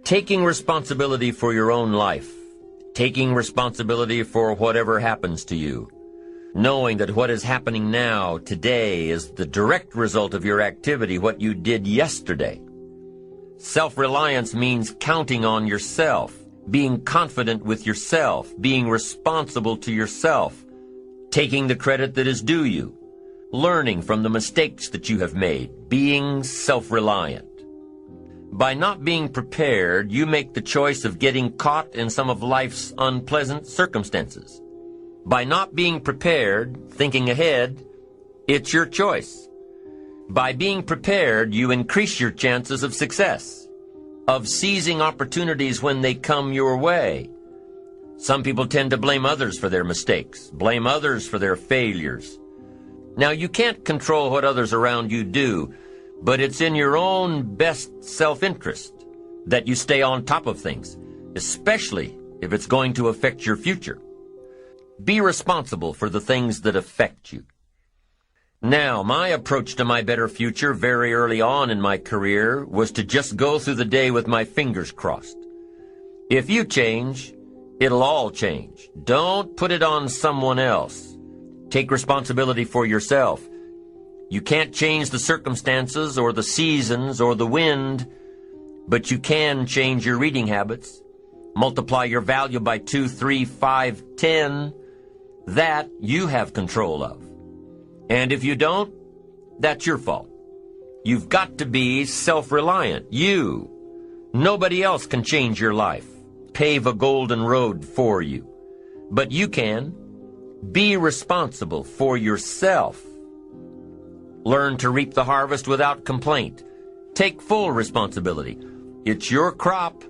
Taking responsibility for your own life, taking responsibility for whatever happens to you, knowing that what is happening now, today, is the direct result of your activity, what you did yesterday. Self-reliance means counting on yourself, being confident with yourself, being responsible to yourself, taking the credit that is due you, learning from the mistakes that you have made, being self-reliant. By not being prepared, you make the choice of getting caught in some of life's unpleasant circumstances. By not being prepared, thinking ahead, it's your choice. By being prepared, you increase your chances of success, of seizing opportunities when they come your way. Some people tend to blame others for their mistakes, blame others for their failures. Now, you can't control what others around you do, but it's in your own best self-interest that you stay on top of things, especially if it's going to affect your future. Be responsible for the things that affect you. Now, my approach to my better future very early on in my career was to just go through the day with my fingers crossed. If you change, it'll all change. Don't put it on someone else. Take responsibility for yourself. You can't change the circumstances or the seasons or the wind, but you can change your reading habits. Multiply your value by 2, 3, 5, 10. That you have control of. And if you don't, that's your fault. You've got to be self-reliant. You. Nobody else can change your life, pave a golden road for you. But you can. Be responsible for yourself. Learn to reap the harvest without complaint. Take full responsibility. It's your crop.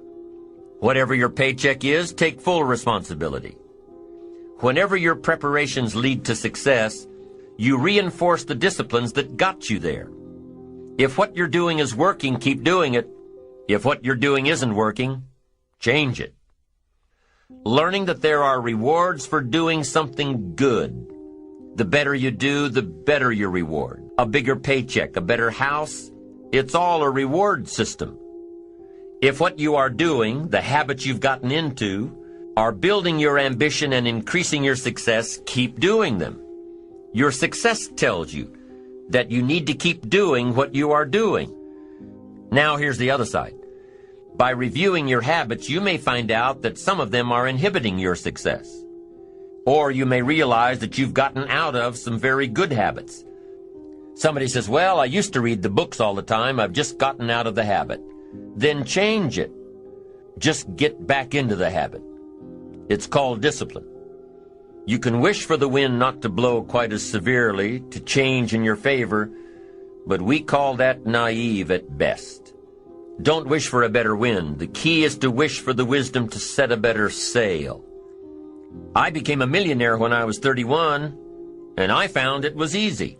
Whatever your paycheck is, take full responsibility. Whenever your preparations lead to success, you reinforce the disciplines that got you there. If what you're doing is working, keep doing it. If what you're doing isn't working, change it. Learning that there are rewards for doing something good. The better you do, the better your reward. A bigger paycheck, a better house, it's all a reward system. If what you are doing, the habits you've gotten into, are building your ambition and increasing your success, keep doing them. Your success tells you that you need to keep doing what you are doing. Now here's the other side. By reviewing your habits, you may find out that some of them are inhibiting your success. Or you may realize that you've gotten out of some very good habits. Somebody says, well, I used to read the books all the time. I've just gotten out of the habit. Then change it. Just get back into the habit. It's called discipline. You can wish for the wind not to blow quite as severely, to change in your favor, but we call that naive at best. Don't wish for a better wind. The key is to wish for the wisdom to set a better sail. I became a millionaire when I was 31, and I found it was easy.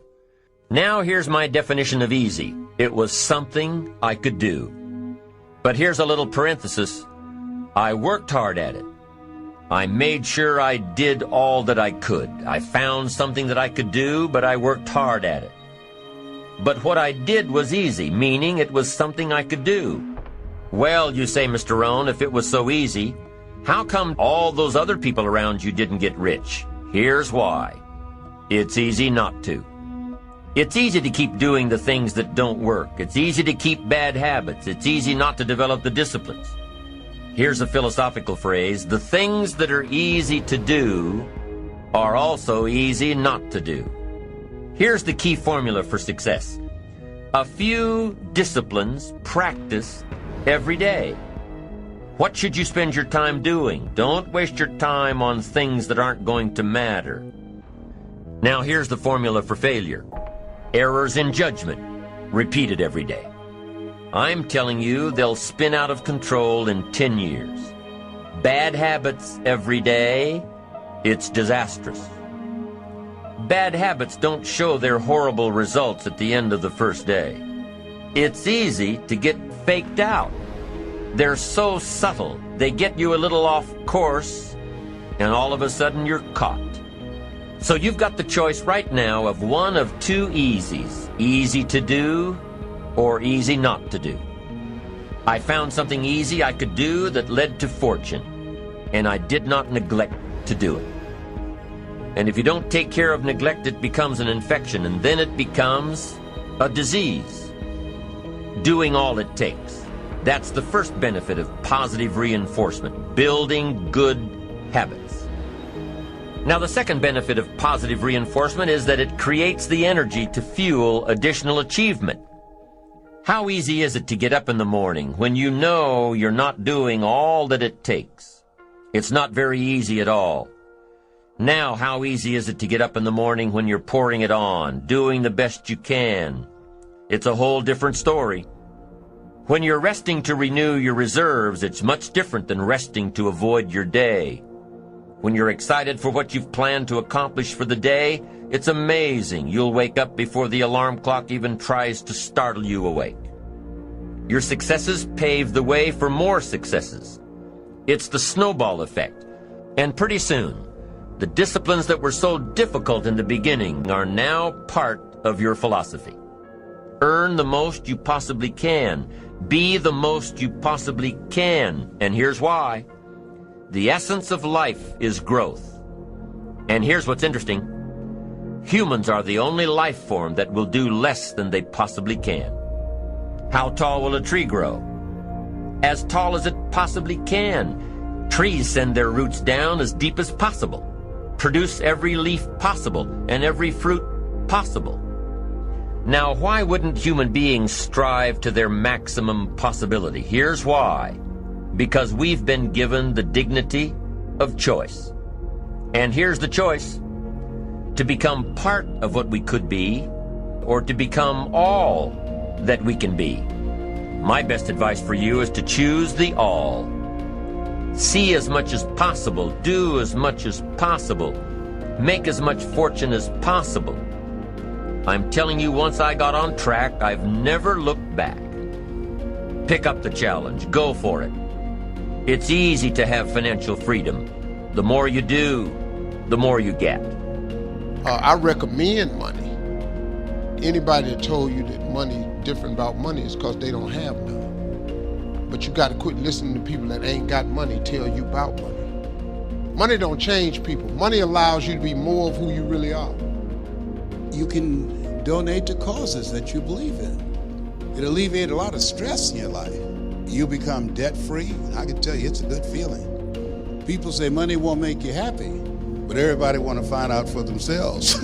Now here's my definition of easy. It was something I could do. But here's a little parenthesis. I worked hard at it. I made sure I did all that I could. I found something that I could do, but I worked hard at it. But what I did was easy, meaning it was something I could do. Well, you say, Mr. Rohn, if it was so easy, how come all those other people around you didn't get rich? Here's why. It's easy not to. It's easy to keep doing the things that don't work. It's easy to keep bad habits. It's easy not to develop the disciplines. Here's a philosophical phrase. The things that are easy to do are also easy not to do. Here's the key formula for success. A few disciplines practiced every day. What should you spend your time doing? Don't waste your time on things that aren't going to matter. Now here's the formula for failure. Errors in judgment, repeated every day. I'm telling you, they'll spin out of control in 10 years. Bad habits every day, it's disastrous. Bad habits don't show their horrible results at the end of the first day. It's easy to get faked out. They're so subtle, they get you a little off course, and all of a sudden you're caught. So you've got the choice right now of one of two easies, easy to do or easy not to do. I found something easy I could do that led to fortune, and I did not neglect to do it. And if you don't take care of neglect, it becomes an infection, and then it becomes a disease. Doing all it takes. That's the first benefit of positive reinforcement, building good habits. Now, the second benefit of positive reinforcement is that it creates the energy to fuel additional achievement. How easy is it to get up in the morning when you know you're not doing all that it takes? It's not very easy at all. Now, how easy is it to get up in the morning when you're pouring it on, doing the best you can? It's a whole different story. When you're resting to renew your reserves, it's much different than resting to avoid your day. When you're excited for what you've planned to accomplish for the day, it's amazing. You'll wake up before the alarm clock even tries to startle you awake. Your successes pave the way for more successes. It's the snowball effect. And pretty soon, the disciplines that were so difficult in the beginning are now part of your philosophy. Earn the most you possibly can. Be the most you possibly can. And here's why. The essence of life is growth. And here's what's interesting. Humans are the only life form that will do less than they possibly can. How tall will a tree grow? As tall as it possibly can. Trees send their roots down as deep as possible. Produce every leaf possible and every fruit possible. Now, why wouldn't human beings strive to their maximum possibility? Here's why. Because we've been given the dignity of choice. And here's the choice. To become part of what we could be, or to become all that we can be. My best advice for you is to choose the all. See as much as possible, do as much as possible, make as much fortune as possible. I'm telling you, once I got on track, I've never looked back. Pick up the challenge, go for it. It's easy to have financial freedom. The more you do, the more you get. I recommend money. Anybody that told you that money different about money is because they don't have none. But you got to quit listening to people that ain't got money tell you about money. Money don't change people. Money allows you to be more of who you really are. You can donate to causes that you believe in. It alleviates a lot of stress in your life. You become debt-free. I can tell you, it's a good feeling. People say money won't make you happy, but everybody want to find out for themselves.